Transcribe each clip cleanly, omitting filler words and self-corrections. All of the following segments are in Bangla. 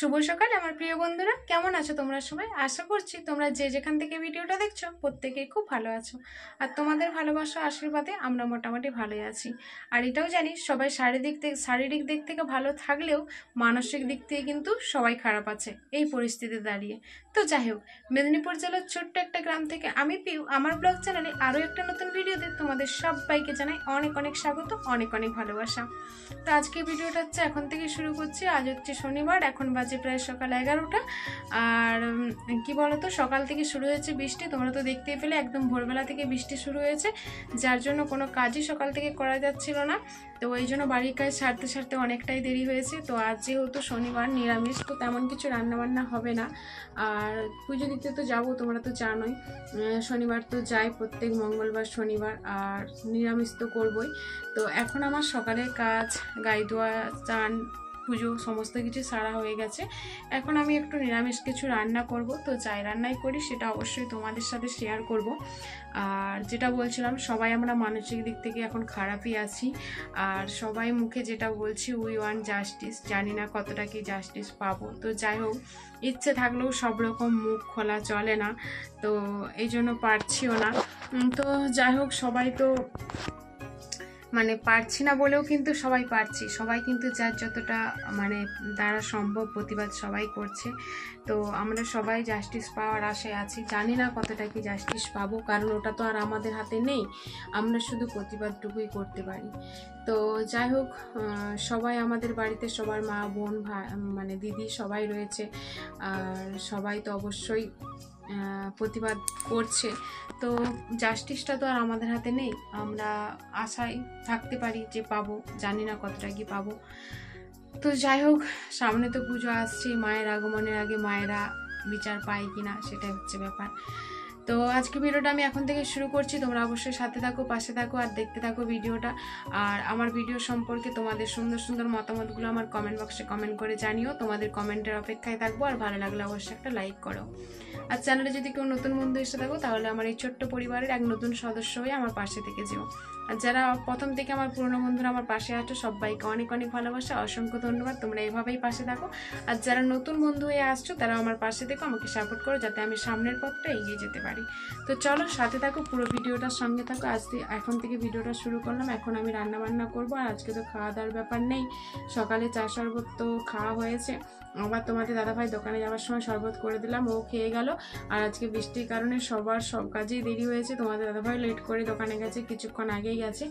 শুভ সকাল আমার প্রিয় বন্ধুরা, কেমন আছো তোমরা সবাই? আশা করছি তোমরা যে যেখান থেকে ভিডিওটা দেখছো প্রত্যেকেই খুব ভালো আছো। আর তোমাদের ভালোবাসা আশীর্বাদে আমরা মোটামুটি ভালোই আছি। আর এটাও জানি সবাই শারীরিক দিক থেকে ভালো থাকলেও মানসিক দিক থেকে কিন্তু সবাই খারাপ আছে এই পরিস্থিতিতে দাঁড়িয়ে। তো যাই হোক, মেদিনীপুর জেলার ছোট্ট একটা গ্রাম থেকে আমি পিউ আমার ব্লগ চ্যানেলে আরও একটা নতুন ভিডিওতে তোমাদের সবাইকে জানাই অনেক অনেক স্বাগত, অনেক অনেক ভালোবাসা। তো আজকে ভিডিওটা হচ্ছে এখন থেকে শুরু করছি। আজ হচ্ছে শনিবার, এখন বাজে প্রায় সকাল 11টা। আর কি বলতো, সকাল থেকে শুরু হয়েছে বৃষ্টি। তোমরা তো দেখতেই পেলে একদম ভোরবেলা থেকে বৃষ্টি শুরু হয়েছে, যার জন্য কোনো কাজই সকাল থেকে করা যাচ্ছিল না। তো এই জন্য বাড়ির কাজ সারতে অনেকটাই দেরি হয়েছে। তো আজ যেহেতু শনিবার নিরামিষ, তো তেমন কিছু রান্নাবান্না হবে না। আর পুজো দিতে তো যাবো, তোমরা তো জানোই শনিবার তো যাই প্রত্যেক মঙ্গলবার শনিবার, আর নিরামিষ তো করবই। তো এখন আমার সকালের কাজ, গায়ে ধোয়া, চান, পুজো সমস্ত কিছু সারা হয়ে গেছে। এখন আমি একটু নিরামিষ কিছু রান্না করব। তো যাই রান্নাই করি সেটা অবশ্যই তোমাদের সাথে শেয়ার করব। আর যেটা বলছিলাম, সবাই আমরা মানসিক দিক থেকে এখন খারাপই আছি। আর সবাই মুখে যেটা বলছি উই ওয়ান্ট জাস্টিস, জানি না কতটা কি জাস্টিস পাবো। তো যাই হোক, ইচ্ছে থাকলেও সব রকম মুখ খোলা চলে না, তো এই জন্য পারছিও না। তো যাই হোক, সবাই তো মানে পারছি না বলেও কিন্তু সবাই পারছি, সবাই কিন্তু যার যতটা মানে দ্বারা সম্ভব প্রতিবাদ সবাই করছে। তো আমরা সবাই জাস্টিস পাওয়ার আশায় আছি, জানি না কতটা কি জাস্টিস পাবো, কারণ ওটা তো আর আমাদের হাতে নেই, আমরা শুধু প্রতিবাদটুকুই করতে পারি। তো যাই হোক, সবাই আমাদের বাড়িতে সবার মা বোন ভাই মানে দিদি সবাই রয়েছে, আর সবাই তো অবশ্যই প্রতিবাদ করছে। তো জাস্টিসটা তো আর আমাদের হাতে নেই, আমরা আশায় থাকতে পারি যে পাবো, জানি না কতটা কি পাবো। তো যাই হোক, সামনে তো পুজো আসছে, মায়ের আগমনের আগে মায়েরা বিচার পায় কিনা সেটাই হচ্ছে ব্যাপার। তো আজকে ভিডিওটা আমি এখন থেকে শুরু করছি, তোমরা অবশ্যই সাথে থাকো, পাশে থাকো আর দেখতে থাকো ভিডিওটা। আর আমার ভিডিও সম্পর্কে তোমাদের সুন্দর সুন্দর মতামতগুলো আমার কমেন্ট বক্সে কমেন্ট করে জানিও, তোমাদের কমেন্টের অপেক্ষায় থাকবো। আর ভালো লাগলে অবশ্যই একটা লাইক করো। আর চ্যানেলে যদি কেউ নতুন বন্ধু এসে থাকো, তাহলে আমার এই ছোট্ট পরিবারের এক নতুন সদস্য হয়ে আমার পাশে থেকে যেও। আর যারা প্রথম থেকে আমার পুরনো বন্ধুরা আমার পাশে আছো, সবাইকে অনেক অনেক ভালোবাসা, অসংখ্য ধন্যবাদ, তোমরা এইভাবেই পাশে থাকো। আর যারা নতুন বন্ধু হয়ে আসছো, তারা আমার পাশে থেকো, আমাকে সাপোর্ট করো, যাতে আমি সামনের পথটা এগিয়ে যেতে পারি। তো চলো সাথে থাকো, পুরো ভিডিওটার সঙ্গে থাকো। এখন থেকে ভিডিওটা শুরু করলাম। এখন আমি রান্না বান্না করবো, আর আজকে তো খাওয়া দাওয়ার ব্যাপার নেই, সকালে চা শরবত তো খাওয়া হয়েছে। আবার তোমাদের দাদাভাই দোকানে যাওয়ার সময় শরবত করে দিলাম, ও খেয়ে গেল। আর আজকে বৃষ্টির কারণে সবার সব কাজেই দেরি হয়েছে, তোমাদের দাদাভাই লেট করে দোকানে গেছে, কিছুক্ষণ আগেই গেছে।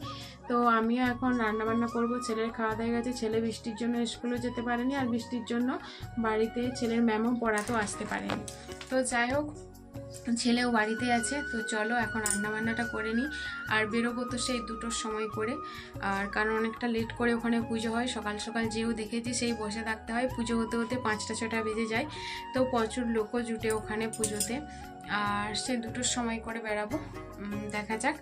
তো আমিও এখন রান্নাবান্না করব। ছেলের খাওয়া দাওয়া গেছে, ছেলে বৃষ্টির জন্য স্কুলে যেতে পারেনি, আর বৃষ্টির জন্য বাড়িতে ছেলের ম্যামও পড়াতেও আসতে পারেনি। তো যাই হোক, ছেলেও বাড়িতে আছে। তো চলো এখন রান্নাবান্নাটা করে নিই। আর বেরোবো তো সেই 2টোর সময় করে, আর কারণ অনেকটা লেট করে ওখানে পুজো হয়, সকাল সকাল যেও দেখেছি সেই বসে থাকতে হয়, পুজো হতে হতে 5টা-6টা বেজে যায়। তো প্রচুর লোকও জুটে ওখানে পুজোতে, আর সেই 2টোর সময় করে বেরাবো। দেখা যাক,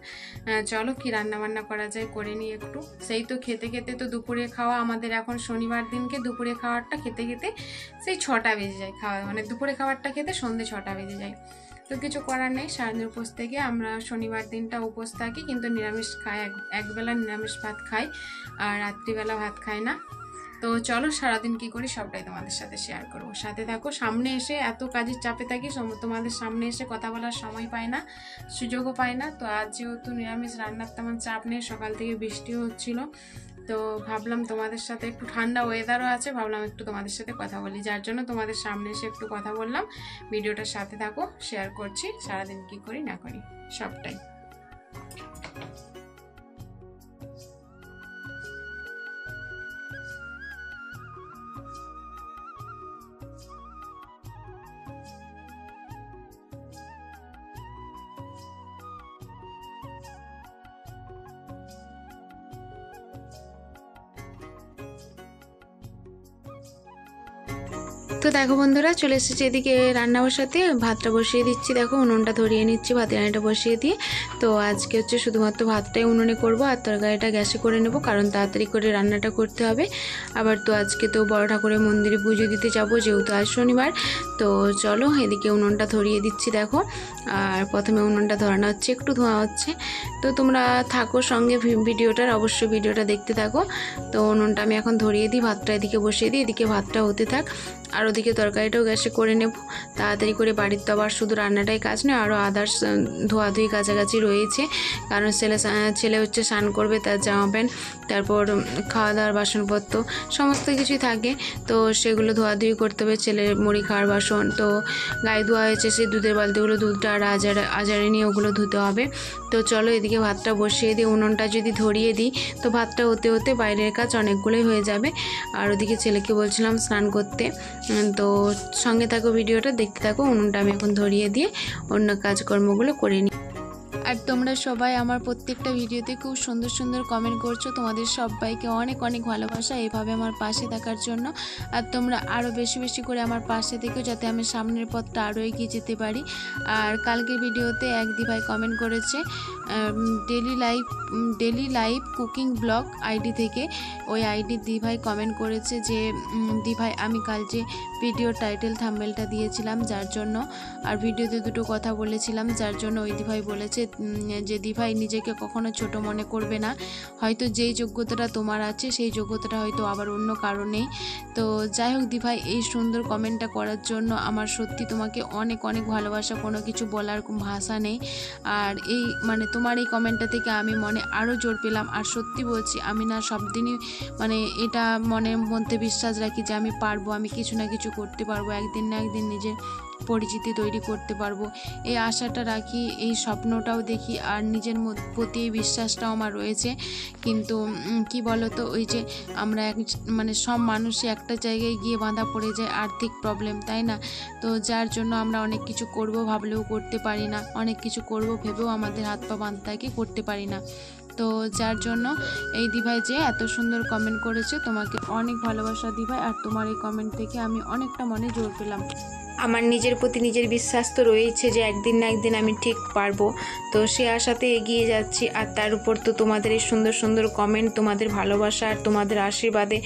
চলো কি রান্নাবান্না করা যায় করে নিই একটু। সেই তো খেতে খেতে তো দুপুরে খাওয়া আমাদের, এখন শনিবার দিনকে দুপুরে খাবারটা খেতে খেতে সেই 6টা বেজে যায়, খাওয়া মানে দুপুরে খাবারটা খেতে সন্ধ্যে 6টা বেজে যায়। তো কিছু করার নেই, সারাদিন উপোস থেকে আমরা শনিবার দিনটা উপোস থাকি, কিন্তু নিরামিষ খাই, একবেলা নিরামিষ ভাত খাই, আর রাত্রিবেলা ভাত খাই না। তো চলো সারাদিন কি করি সবটাই তোমাদের সাথে শেয়ার করবো, সাথে থাকো। সামনে এসে এত কাজের চাপে থাকি, তোমাদের সামনে এসে কথা বলার সময় পাই না, সুযোগও পাই না। তো আজ যেহেতু নিরামিষ, রান্নার তেমন চাপ নেই, সকাল থেকে বৃষ্টিও হচ্ছিল, তো ভাবলাম তোমাদের সাথে একটু ঠান্ডা ওয়েদারও আছে, ভাবলাম একটু তোমাদের সাথে কথা বলি, যার জন্য তোমাদের সামনে এসে একটু কথা বললাম। ভিডিওটার সাথে থাকো, শেয়ার করছি সারাদিন কি করি না করি সবটাই। তো দেখো বন্ধুরা, চলে এসেছি এদিকে রান্না বসাতে, ভাতটা বসিয়ে দিচ্ছি। দেখো উনুনটা ধরিয়ে নিচ্ছি, ভাতের হাঁড়িটা বসিয়ে দিয়ে। তো আজকে হচ্ছে শুধুমাত্র ভাতটাই উনুনে করব, আর তরকারিটা গ্যাসে করে নেব, কারণ তাড়াতাড়ি করে রান্নাটা করতে হবে। আবার তো আজকে তো বড় ঠাকুরের মন্দিরে পুজো দিতে যাব, যেহেতু আজ শনিবার। তো চলো এদিকে উনুনটা ধরিয়ে দিচ্ছি। দেখো আর প্রথমে উনুনটা ধরানো হচ্ছে, একটু ধোঁয়া হচ্ছে। তো তোমরা থাকো সঙ্গে ভিডিওটার, অবশ্যই ভিডিওটা দেখতে থাকো। তো উনুনটা আমি এখন ধরিয়ে দিই, ভাতটা এদিকে বসিয়ে দিই, এদিকে ভাতটা হতে থাক। আর ওদিকে তরকারিটাও গ্যাসে করে নেব তাড়াতাড়ি করে। বাড়ির তো আবার শুধু রান্নাটাই কাজ নয়, আরও আদার্স ধোয়াধুয়ি কাছাকাছি রয়েছে। কারণ ছেলে হচ্ছে স্নান করবে, তার জামা প্যান্ট, তারপর খাওয়া দাওয়ার বাসনপত্র সমস্ত কিছুই থাকে। তো সেগুলো ধোয়াধুয়ি করতে হবে। ছেলের মুড়ি খাওয়ার বাসন, তো গায়ে ধোয়া হয়েছে সেই দুধের বালতিগুলো, দুধটা আর আজারে নিয়ে ওগুলো ধুতে হবে। তো চলো এদিকে ভাতটা বসিয়ে দিই। উনুনটা যদি ধরিয়ে দিই তো ভাতটা হতে হতে বাইরের কাজ অনেকগুলোই হয়ে যাবে। আর ওদিকে ছেলেকে বলছিলাম স্নান করতে। তো সঙ্গে থাকো, ভিডিওটা দেখতে থাকো। উনুনটা আমি এখন ধরিয়ে দিয়ে অন্য কাজকর্মগুলো করে নিই। আর তোমরা সবাই আমার প্রত্যেকটা ভিডিওতে খুব সুন্দর সুন্দর কমেন্ট করছো। তোমাদের সবাইকে অনেক অনেক ভালোবাসা এইভাবে আমার পাশে থাকার জন্য। আর তোমরা আরও বেশি বেশি করে আমার পাশে থেকেও, যাতে আমি সামনের পথটা আরও এগিয়ে যেতে পারি। আর কালকের ভিডিওতে এক দিভাই কমেন্ট করেছে daily life cooking blog ID থেকে। ওই আইডির দিভাই কমেন্ট করেছে যে দিভাই আমি কাল যে ভিডিও টাইটেল থাম্বনেলটা দিয়েছিলাম যার জন্য, আর ভিডিওতে দুটো কথা বলেছিলাম যার জন্য ওই দিভাই বলেছে যে দিভাই নিজেকে কখনো ছোট মনে করবে না। হয়তো যেই যোগ্যতাটা তোমার আছে সেই যোগ্যতাটা হয়তো আবার অন্য কারণেই। তো যাই হোক দিভাই, এই সুন্দর কমেন্টটা করার জন্য আমার সত্যি তোমাকে অনেক অনেক ভালোবাসা, কোনো কিছু বলার ভাষা নেই। আর এই মানে তোমার এই কমেন্টটা থেকে আমি মনে আরও জোর পেলাম। আর সত্যি বলছি, আমি না সব দিনই মানে এটা মনের মধ্যে বিশ্বাস রাখি যে আমি পারবো, আমি কিছু না কিছু করতে পারবো, একদিন না একদিন নিজের পরিচিতি তৈরি করতে পারবো, এই আশাটা রাখি, এই স্বপ্নটাও দেখি। আর নিজের প্রতি এই বিশ্বাসটাও আমার রয়েছে। কিন্তু কি বলো তো, ওই যে আমরা মানে সব মানুষই একটা জায়গায় গিয়ে বাঁধা পড়ে যায়, আর্থিক প্রবলেম, তাই না? তো যার জন্য আমরা অনেক কিছু করব ভাবলেও করতে পারি না, অনেক কিছু করব ভেবেও আমাদের হাত পা বাঁধা থাকে, করতে পারি না। তো যার জন্য এই দিভাই যে এত সুন্দর কমেন্ট করেছে, তোমাকে অনেক ভালোবাসা দিভাই। আর তোমার এই কমেন্ট থেকে আমি অনেকটা মনে জোর পেলাম। আমার নিজের প্রতি নিজের বিশ্বাস তো রয়েছে যে একদিন না একদিন আমি ঠিক পারবো। তো সে আশাতে এগিয়ে যাচ্ছি। আর তার উপর তো তোমাদের এই সুন্দর সুন্দর কমেন্ট, তোমাদের ভালোবাসা আর তোমাদের আশীর্বাদে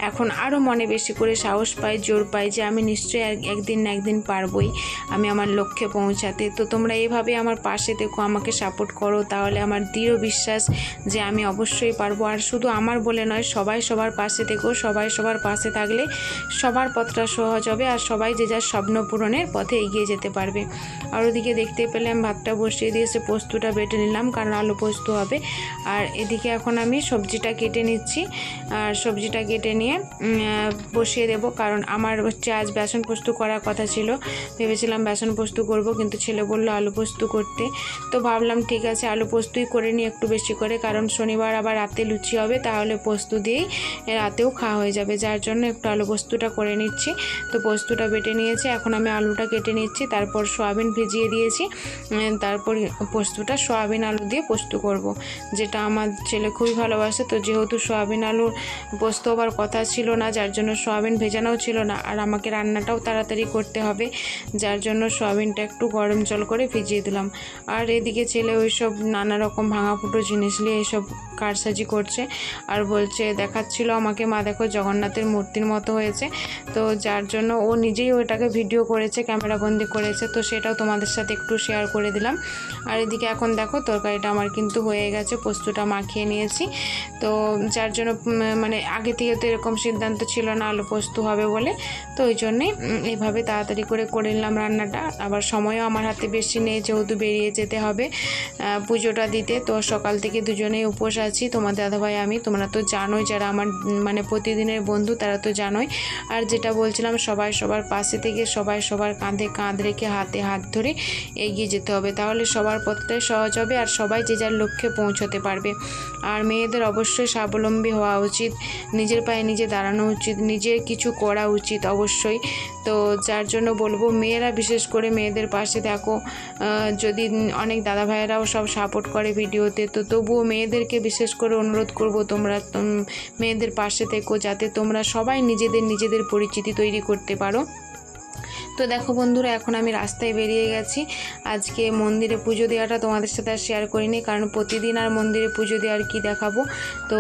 এখন আরও মনে বেশি করে সাহস পাই, জোর পাই যে আমি নিশ্চয়ই একদিন না একদিন পারবই আমি আমার লক্ষ্যে পৌঁছাতে। তো তোমরা এইভাবে আমার পাশে থেকো, আমাকে সাপোর্ট করো, তাহলে আমার দৃঢ় বিশ্বাস যে আমি অবশ্যই পারবো। আর শুধু আমার বলে নয়, সবাই সবার পাশে থেকো। সবাই সবার পাশে থাকলে সবার পথটা সহজ হবে, আর সবাই যে যার স্বপ্ন পূরণের পথে এগিয়ে যেতে পারবে। আর ওদিকে দেখতে পেলাম ভাতটা বসিয়ে দিয়েছে, পোস্তটা বেটে নিলাম কারণ আলু পোস্ত হবে। আর এদিকে এখন আমি সবজিটা কেটে নিচ্ছি। আর সবজিটা কেটে নিয়ে বসিয়ে দেব, কারণ আমার হচ্ছে আজ বেসন পোস্ত করার কথা ছিল। ভেবেছিলাম বেসন পোস্ত করব, কিন্তু ছেলে বললো আলু পোস্ত করতে। তো ভাবলাম ঠিক আছে আলু পোস্তই করে নিই একটু বেশি করে, কারণ শনিবার আবার রাতে লুচি হবে, তাহলে পোস্ত দিয়েই রাতেও খাওয়া হয়ে যাবে। যার জন্য একটু আলু পোস্তটা করে নিচ্ছি। তো পোস্তটা বেটে নিয়েছে, এখন আমি আলুটা কেটে নিচ্ছি। তারপর সয়াবিন ভিজিয়ে দিয়েছি, তারপর পোস্তটা সয়াবিন আলু দিয়ে পোস্ত করব, যেটা আমার ছেলে খুবই ভালোবাসে। তো যেহেতু সয়াবিন আলুর পোস্ত হবার কথা ছিল না, যার জন্য সয়াবিন ভেজানোও ছিল না, আর আমাকে রান্নাটাও তাড়াতাড়ি করতে হবে, যার জন্য সয়াবিনটা একটু গরম জল করে ভিজিয়ে দিলাম। আর এদিকে ছেলে ওইসব নানা রকম ভাঙা ফুটো জিনিস নিয়ে এইসব কারসাজি করছে, আর বলছে, দেখাচ্ছিল আমাকে, মা দেখো জগন্নাথের মূর্তির মতো হয়েছে। তো যার জন্য ও নিজেই ওইটাকে ভিডিও করেছে, ক্যামেরাবন্দি করেছে। তো সেটাও তোমাদের সাথে একটু শেয়ার করে দিলাম। আর এদিকে এখন দেখো তরকারিটা আমার কিন্তু হয়ে গেছে, পোস্তটা মাখিয়ে নিয়েছি। তো যার জন্য মানে আগে থেকে তো এরকম সিদ্ধান্ত ছিল না আলু পোস্ত হবে বলে, তো ওই জন্যেই এইভাবে তাড়াতাড়ি করে নিলাম রান্নাটা। আবার সময়ও আমার হাতে বেশি নেই, যেহেতু বেরিয়ে যেতে হবে পুজোটা দিতে। তো সকাল থেকে দুজনেই উপোস আছি, তোমাদের দাদাভাই আমি। তোমরা তো জানোই, যারা আমার মানে প্রতিদিনের বন্ধু তারা তো জানোই। আর যেটা বলছিলাম, সবাই সবার পাশে থেকে সবাই সবার কাঁধে কাঁধ রেখে হাতে হাত ধরে এগিয়ে যেতে হবে, তাহলে সবার পথটাই সহজ হবে, আর সবাই যে যার লক্ষ্যে পৌঁছতে পারবে। আর মেয়েদের অবশ্যই স্বাবলম্বী হওয়া উচিত, নিজের পায়ে নিজে দাঁড়ানো উচিত, নিজের কিছু করা উচিত অবশ্যই। তো যার জন্য বলবো, মেয়েরা বিশেষ করে মেয়েদের পাশে থাকো। যদি অনেক দাদা ভাইয়েরাও সব সাপোর্ট করে ভিডিওতে, তো তবুও মেয়েদেরকে বিশেষ করে অনুরোধ করব, তোমরা মেয়েদের পাশে থেকো, যাতে তোমরা সবাই নিজেদের পরিচিতি তৈরি করতে পারো। তো দেখো বন্ধুরা, এখন আমি রাস্তায় বেরিয়ে গেছি। আজকে মন্দিরে পুজো দেওয়াটা তোমাদের সাথে আর শেয়ার করিনি, কারণ প্রতিদিন আর মন্দিরে পুজো দেওয়ার কি দেখাবো। তো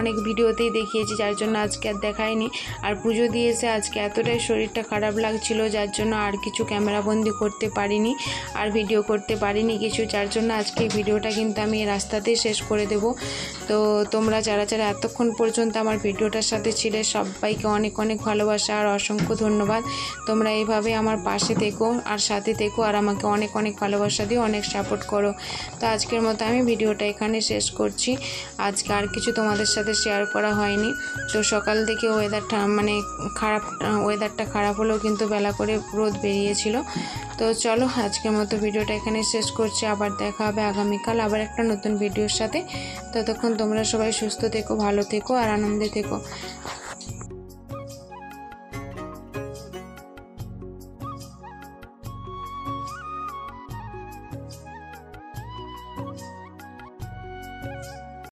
অনেক ভিডিওতেই দেখিয়েছি, যার জন্য আজকে আর দেখাইনি। আর পুজো দিয়ে এসে আজকে এতটাই শরীরটা খারাপ লাগছিল, যার জন্য আর কিছু ক্যামেরাবন্দি করতে পারিনি আর ভিডিও করতে পারিনি কিছু, যার জন্য আজকে ভিডিওটা কিন্তু আমি রাস্তাতেই শেষ করে দেব। তো তোমরা যারা যারা এতক্ষণ পর্যন্ত আমার ভিডিওটার সাথে ছিলে, সবাইকে অনেক অনেক ভালোবাসা আর অসংখ্য ধন্যবাদ। তোমরা এইভাবে আমার পাশে থেকো আর সাথে থেকো, আর আমাকে অনেক অনেক ভালোবাসা দিও, অনেক সাপোর্ট করো। তো আজকের মতো আমি ভিডিওটা এখানে শেষ করছি। আজকে আর কিছু তোমাদের সাথে শেয়ার করা হয়নি। তো সকাল থেকে ওয়েদারটা খারাপ হলেও কিন্তু বেলা করে রোদ বেরিয়েছিল। তো চলো, আজকের মতো ভিডিওটা এখানে শেষ করছি। আবার দেখা হবে আগামীকাল আবার একটা নতুন ভিডিওর সাথে। ততক্ষণ তোমরা সবাই সুস্থ থেকো, ভালো থেকো আর আনন্দে থেকো।